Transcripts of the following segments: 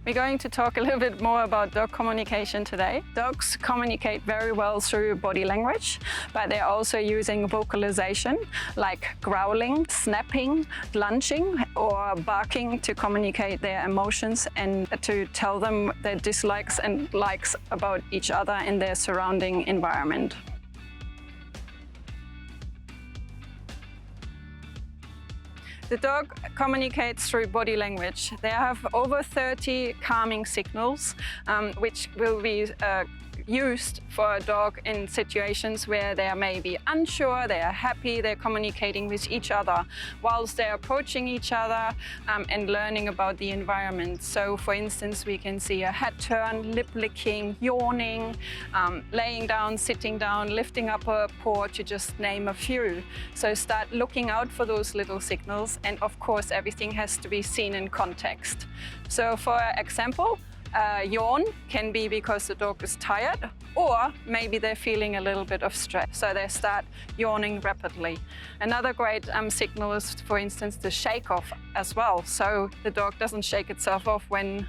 We're going to talk a little bit more about dog communication today. Dogs communicate very well through body language, but they're also using vocalization like growling, snapping, lunging or barking to communicate their emotions and to tell them their dislikes and likes about each other in their surrounding environment. The dog communicates through body language. They have over 30 calming signals, which will be used for a dog in situations where they are maybe unsure, they are happy, they're communicating with each other whilst they're approaching each other and learning about the environment. So for instance, we can see a head turn, lip licking, yawning, laying down, sitting down, lifting up a paw, to just name a few. So start looking out for those little signals, and of course everything has to be seen in context. So for example, yawn can be because the dog is tired, or maybe they're feeling a little bit of stress, so they start yawning rapidly. Another great signal is, for instance, the shake off as well. So the dog doesn't shake itself off when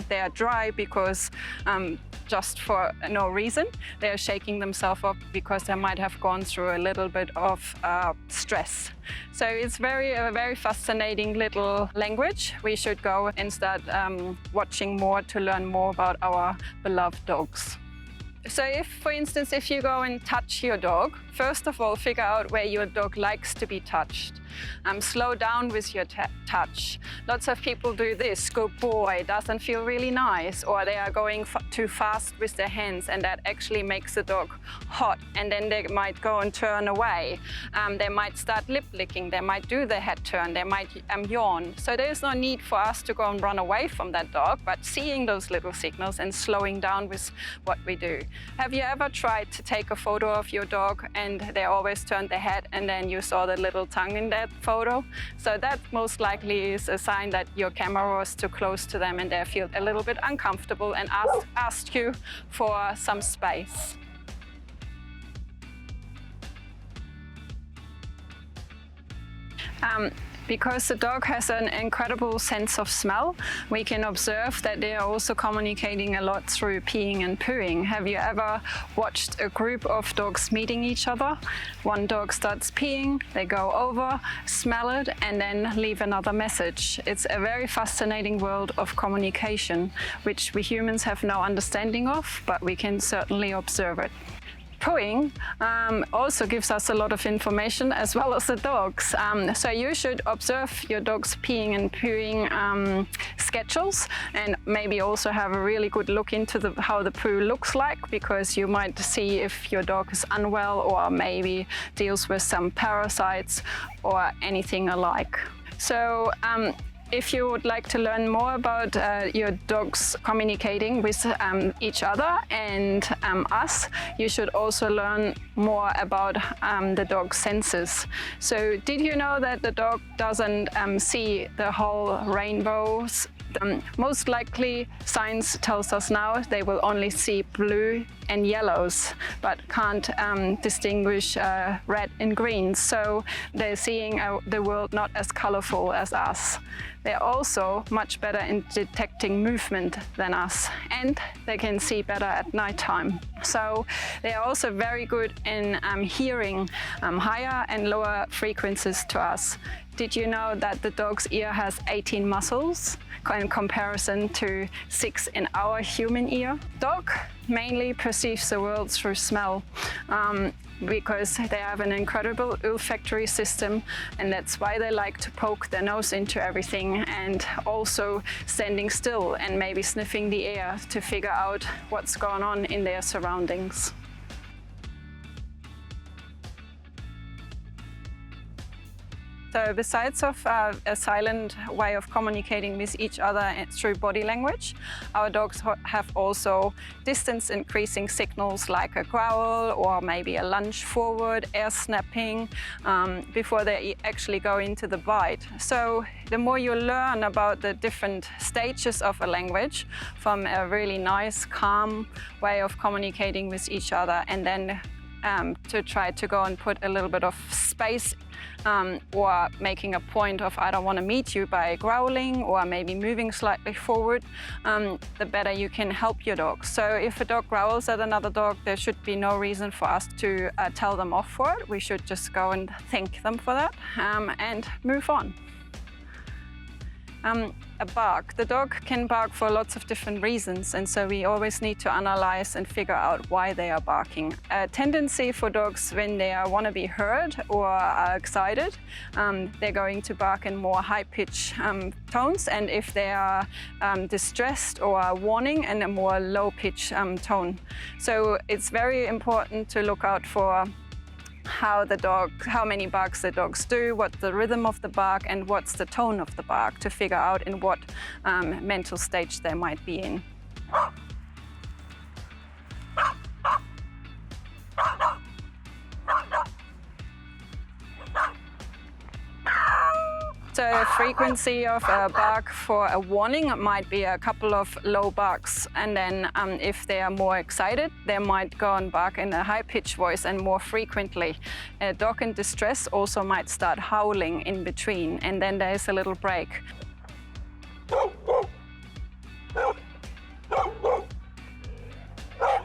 they are dry because just for no reason. They're shaking themselves off because they might have gone through a little bit of stress. So it's a very fascinating little language. We should go and start watching more to learn more about our beloved dogs. So if, for instance, if you go and touch your dog, first of all, figure out where your dog likes to be touched. Slow down with your touch. Lots of people do this, good boy, doesn't feel really nice, or they are going too fast with their hands, and that actually makes the dog hot, and then they might go and turn away. They might start lip licking, they might do the head turn, they might yawn. So there's no need for us to go and run away from that dog, but seeing those little signals and slowing down with what we do. Have you ever tried to take a photo of your dog and they always turned their head and then you saw the little tongue in that photo? So that most likely is a sign that your camera was too close to them and they feel a little bit uncomfortable and asked you for some space. Because the dog has an incredible sense of smell, we can observe that they are also communicating a lot through peeing and pooing. Have you ever watched a group of dogs meeting each other? One dog starts peeing, they go over, smell it, and then leave another message. It's a very fascinating world of communication, which we humans have no understanding of, but we can certainly observe it. Pooing also gives us a lot of information, as well as the dogs. So you should observe your dog's peeing and pooing schedules, and maybe also have a really good look into how the poo looks like, because you might see if your dog is unwell or maybe deals with some parasites or anything alike. So if you would like to learn more about your dogs communicating with each other and us, you should also learn more about the dog's senses. So did you know that the dog doesn't see the whole rainbows? Most likely, science tells us now they will only see blue and yellows, but can't distinguish red and green. So they're seeing the world not as colorful as us. They're also much better in detecting movement than us, and they can see better at nighttime. So they are also very good in hearing higher and lower frequencies to us. Did you know that the dog's ear has 18 muscles in comparison to 6 in our human ear? Dog mainly perceives the world through smell because they have an incredible olfactory system, and that's why they like to poke their nose into everything, and also standing still and maybe sniffing the air to figure out what's going on in their surroundings. So besides of a silent way of communicating with each other through body language, our dogs have also distance increasing signals like a growl or maybe a lunge forward, air snapping, before they actually go into the bite. So the more you learn about the different stages of a language, from a really nice, calm way of communicating with each other, and then to try to go and put a little bit of space or making a point of I don't want to meet you by growling or maybe moving slightly forward, the better you can help your dog. So if a dog growls at another dog, there should be no reason for us to tell them off for it. We should just go and thank them for that and move on. A bark. The dog can bark for lots of different reasons, and so we always need to analyze and figure out why they are barking. A tendency for dogs when they want to be heard or are excited, they're going to bark in more high-pitched tones, and if they are distressed or warning, in a more low-pitched tone. So it's very important to look out for how many barks the dogs do, what's the rhythm of the bark, and what's the tone of the bark to figure out in what mental stage they might be in. So a frequency of a bark for a warning might be a couple of low barks, and then if they are more excited, they might go and bark in a high-pitched voice and more frequently. A dog in distress also might start howling in between, and then there is a little break.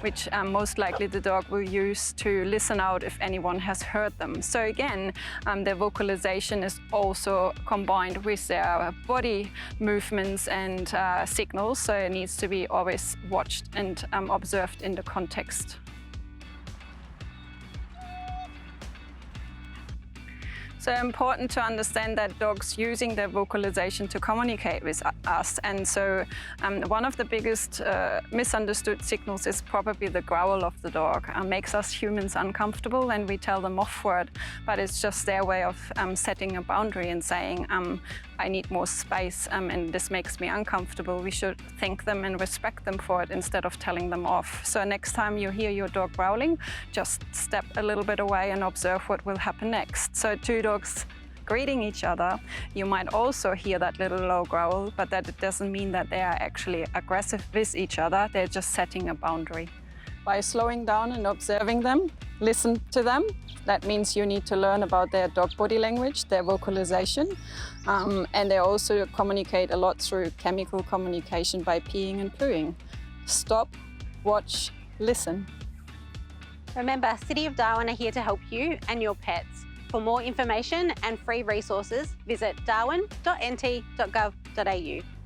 Which most likely the dog will use to listen out if anyone has heard them. So again, their vocalization is also combined with their body movements and signals, so it needs to be always watched and observed in the context. So important to understand that dogs using their vocalization to communicate with us. And so one of the biggest misunderstood signals is probably the growl of the dog. Makes us humans uncomfortable and we tell them off for it, but it's just their way of setting a boundary and saying, I need more space and this makes me uncomfortable. We should thank them and respect them for it instead of telling them off. So next time you hear your dog growling, just step a little bit away and observe what will happen next. So two dogs greeting each other, you might also hear that little low growl, but that it doesn't mean that they are actually aggressive with each other. They're just setting a boundary. By slowing down and observing them, listen to them. That means you need to learn about their dog body language, their vocalization, and they also communicate a lot through chemical communication by peeing and pooing. Stop, watch, listen. Remember, City of Darwin are here to help you and your pets. For more information and free resources, visit darwin.nt.gov.au.